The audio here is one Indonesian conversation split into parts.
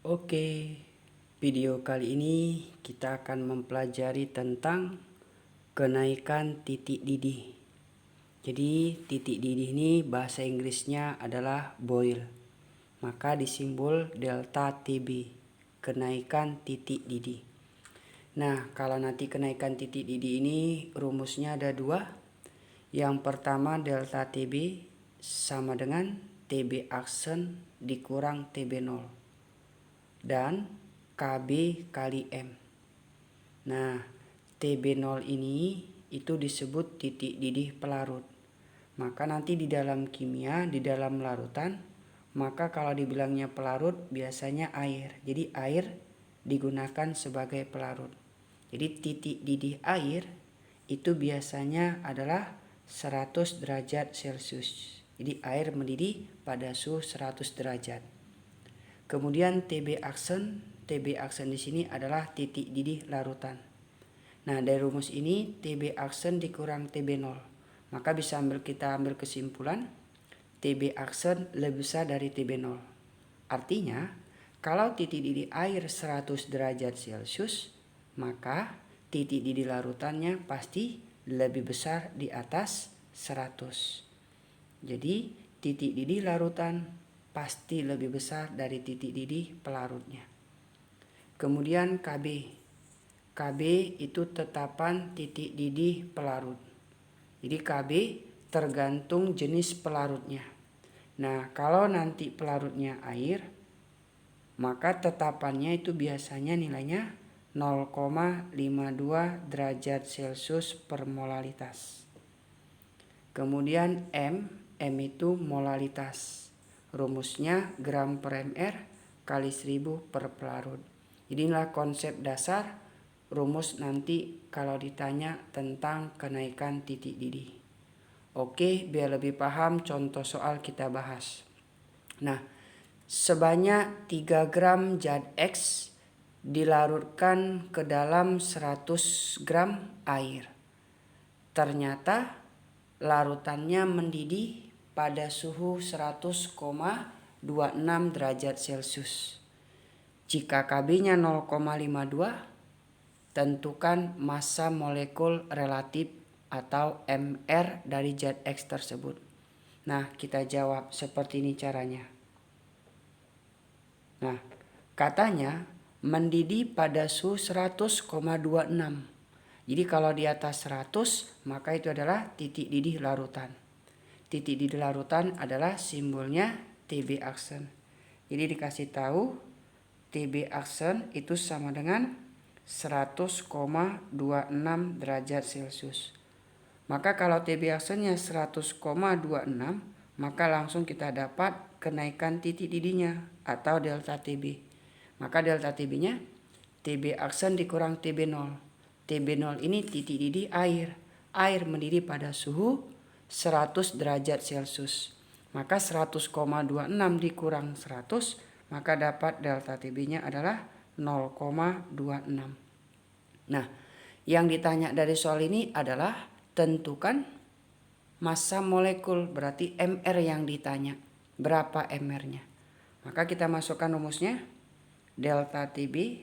Oke, video kali ini kita akan mempelajari tentang kenaikan titik didih. Jadi titik didih ini bahasa Inggrisnya adalah boil. Maka disimbol delta TB, kenaikan titik didih. Nah, kalau nanti kenaikan titik didih ini rumusnya ada dua. Yang pertama delta TB sama dengan TB aksen dikurang TB0. Dan KB kali M. Nah, TB0 ini itu disebut titik didih pelarut. Maka nanti di dalam kimia, di dalam larutan, maka kalau dibilangnya pelarut biasanya air. Jadi air digunakan sebagai pelarut. Jadi titik didih air itu biasanya adalah 100 derajat Celcius. Jadi air mendidih pada suhu 100 derajat. Kemudian TB aksen di sini adalah titik didih larutan. Nah, dari rumus ini TB aksen dikurang TB0. Maka bisa kita ambil kesimpulan TB aksen lebih besar dari TB0. Artinya, kalau titik didih air 100 derajat Celcius, maka titik didih larutannya pasti lebih besar di atas 100. Jadi, titik didih larutan pasti lebih besar dari titik didih pelarutnya. Kemudian KB. KB itu tetapan titik didih pelarut. Jadi KB tergantung jenis pelarutnya. Nah, kalau nanti pelarutnya air, maka tetapannya itu biasanya nilainya 0,52 derajat Celcius per molalitas. Kemudian M itu molalitas. Rumusnya gram per mr kali 1000 per pelarut. Jadi inilah konsep dasar rumus nanti kalau ditanya tentang kenaikan titik didih. Oke, biar lebih paham contoh soal kita bahas. Nah, sebanyak 3 gram zat X dilarutkan ke dalam 100 gram air. Ternyata larutannya mendidih pada suhu 100,26 derajat Celcius. Jika KB-nya 0,52, tentukan massa molekul relatif atau MR dari zat X tersebut. Nah, kita jawab seperti ini caranya. Nah, katanya mendidih pada suhu 100,26. Jadi kalau di atas 100, maka itu adalah titik didih larutan. Titik didih larutan adalah simbolnya TB aksen. Jadi dikasih tahu TB aksen itu sama dengan 100,26 derajat Celcius. Maka kalau TB aksennya 100,26, maka langsung kita dapat kenaikan titik didihnya atau delta TB. Maka delta TB-nya TB aksen dikurang TB0. TB0 ini titik didih air. Air mendidih pada suhu 100 derajat Celcius. Maka 100,26 dikurang 100, maka dapat delta TB-nya adalah 0,26. Nah, yang ditanya dari soal ini adalah tentukan massa molekul, berarti MR yang ditanya. Berapa MR-nya? Maka kita masukkan rumusnya. Delta TB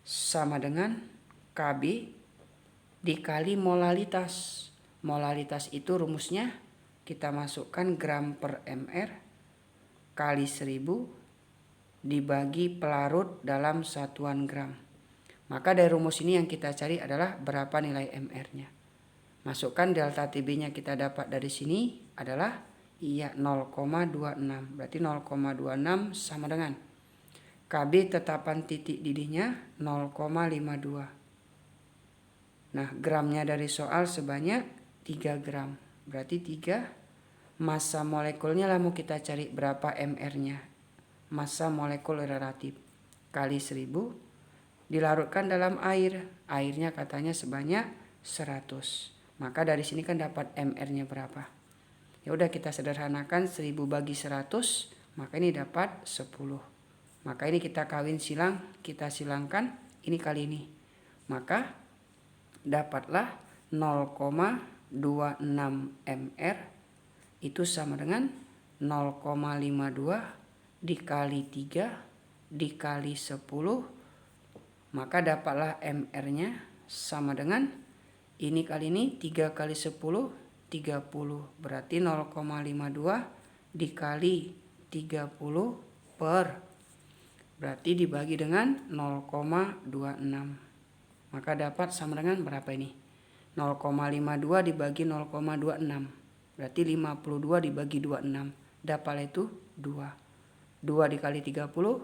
sama dengan KB dikali molalitas. Molalitas itu rumusnya kita masukkan gram per mr kali 1000 dibagi pelarut dalam satuan gram. Maka dari rumus ini yang kita cari adalah berapa nilai mr-nya. Masukkan delta TB-nya kita dapat dari sini adalah 0,26. Berarti 0,26 sama dengan KB tetapan titik didihnya 0,52. Nah, gramnya dari soal sebanyak 3 gram. Berarti 3. Massa molekulnya lah mau kita cari berapa mr-nya. Massa molekul relatif kali 1000 dilarutkan dalam air. Airnya katanya sebanyak 100. Maka dari sini kan dapat mr-nya berapa. Ya udah kita sederhanakan 1000 bagi 100, maka ini dapat 10. Maka ini kita kawin silang, kita silangkan ini kali ini. Maka dapatlah 0,26 mr itu sama dengan 0,52 dikali 3 dikali 10, maka dapatlah MR-nya sama dengan ini kali ini 3 kali 10, 30. Berarti 0,52 dikali 30 per. Berarti dibagi dengan 0,26. Maka dapat sama dengan berapa ini? 0,52 dibagi 0,26. Berarti 52 dibagi 26. Dapatlah itu 2. 2 dikali 30,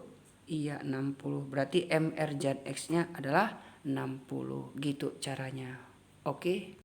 iya 60. Berarti MR zat X-nya adalah 60. Gitu caranya. Oke.